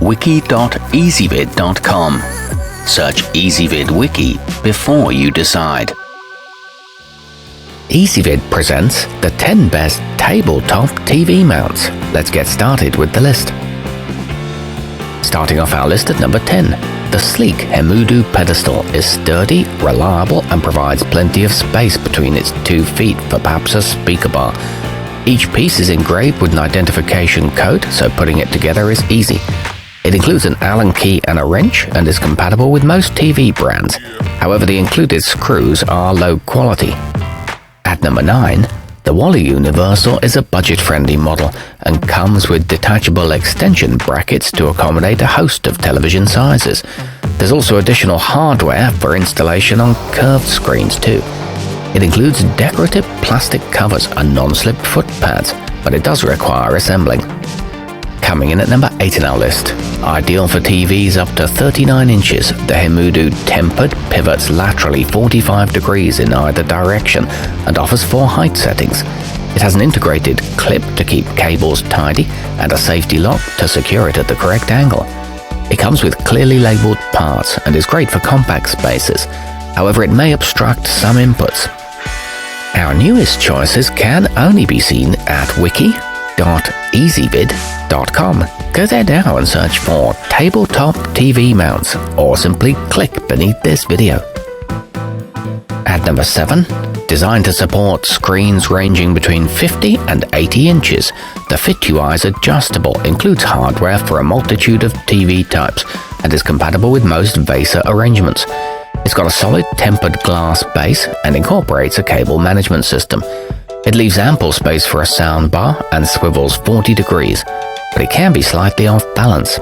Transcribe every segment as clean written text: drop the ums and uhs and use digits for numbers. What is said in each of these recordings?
wiki.ezvid.com. Search Ezvid Wiki before you decide. Ezvid presents the 10 best tabletop TV mounts. Let's get started with the list. Starting off our list at number 10, the sleek hemudu pedestal is sturdy, reliable, and provides plenty of space between its 2 feet for perhaps a speaker bar. Each piece is engraved with an identification code, so putting it together is easy. It includes an Allen key and a wrench and is compatible with most TV brands. However, the included screws are low quality. At number 9, the Wali Universal is a budget-friendly model and comes with detachable extension brackets to accommodate a host of television sizes. There's also additional hardware for installation on curved screens too. It includes decorative plastic covers and non-slip foot pads, but it does require assembling. Coming in at number 8 in our list, ideal for TVs up to 39 inches, the hemudu tempered pivots laterally 45 degrees in either direction and offers 4 height settings. It has an integrated clip to keep cables tidy and a safety lock to secure it at the correct angle. It comes with clearly labeled parts and is great for compact spaces. However, it may obstruct some inputs. Our newest choices can only be seen at wiki.ezvid.com. Go there now and search for tabletop TV mounts or simply click beneath this video. At number 7, designed to support screens ranging between 50 and 80 inches, the fitueyes adjustable includes hardware for a multitude of TV types and is compatible with most VESA arrangements. It's got a solid tempered glass base and incorporates a cable management system. It leaves ample space for a sound bar and swivels 40 degrees, but it can be slightly off balance.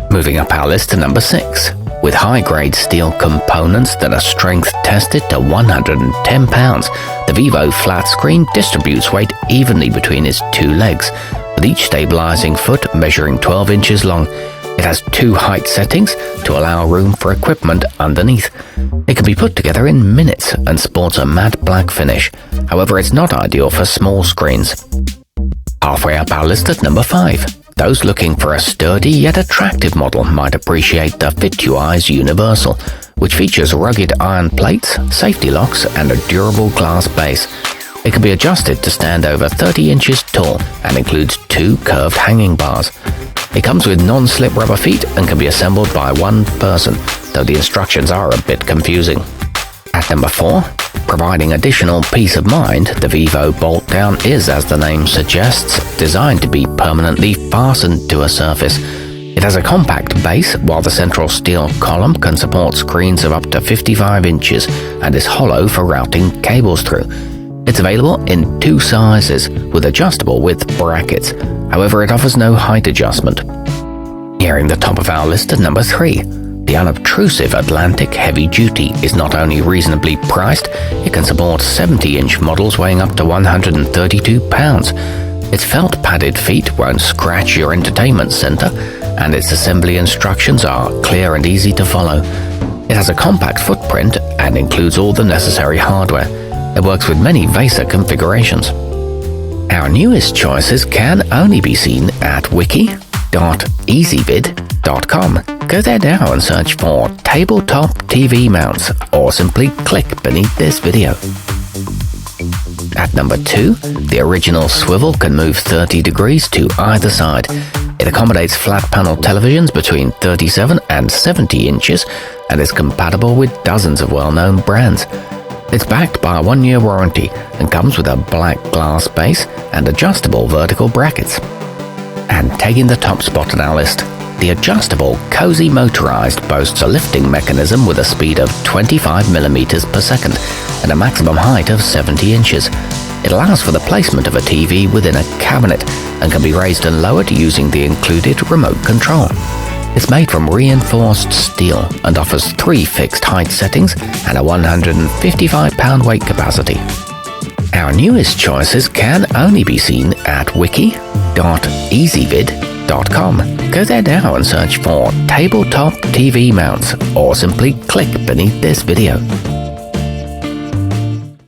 Moving up our list to number 6, with high-grade steel components that are strength-tested to 110 pounds, the Vivo flat screen distributes weight evenly between its 2 legs, with each stabilizing foot measuring 12 inches long. It has 2 height settings to allow room for equipment underneath. It can be put together in minutes and sports a matte black finish. However, it's not ideal for small screens. Halfway up our list at number 5, those looking for a sturdy yet attractive model might appreciate the fitueyes Universal, which features rugged iron plates, safety locks, and a durable glass base. It can be adjusted to stand over 30 inches tall and includes 2 curved hanging bars. It comes with non-slip rubber feet and can be assembled by one person, though the instructions are a bit confusing. At number 4, providing additional peace of mind, the Vivo bolt down is, as the name suggests, designed to be permanently fastened to a surface. It has a compact base, while the central steel column can support screens of up to 55 inches and is hollow for routing cables through. It's available in 2 sizes, with adjustable width brackets. However, it offers no height adjustment. Nearing the top of our list at number 3, the unobtrusive Atlantic Heavy Duty is not only reasonably priced, it can support 70-inch models weighing up to 132 pounds. Its felt padded feet won't scratch your entertainment center, and its assembly instructions are clear and easy to follow. It has a compact footprint and includes all the necessary hardware. It works with many VESA configurations. Our newest choices can only be seen at wiki.ezvid.com. Go there now and search for tabletop TV mounts or simply click beneath this video. At number 2, the original swivel can move 30 degrees to either side. It accommodates flat panel televisions between 37 and 70 inches and is compatible with dozens of well-known brands. It's backed by a 1-year warranty and comes with a black glass base and adjustable vertical brackets. And taking the top spot on our list, the adjustable Cozy Motorized boasts a lifting mechanism with a speed of 25 millimeters per second and a maximum height of 70 inches. It allows for the placement of a TV within a cabinet and can be raised and lowered using the included remote control. It's made from reinforced steel and offers 3 fixed height settings and a 155-pound weight capacity. Our newest choices can only be seen at wiki.ezvid.com. Go there now and search for tabletop TV mounts or simply click beneath this video.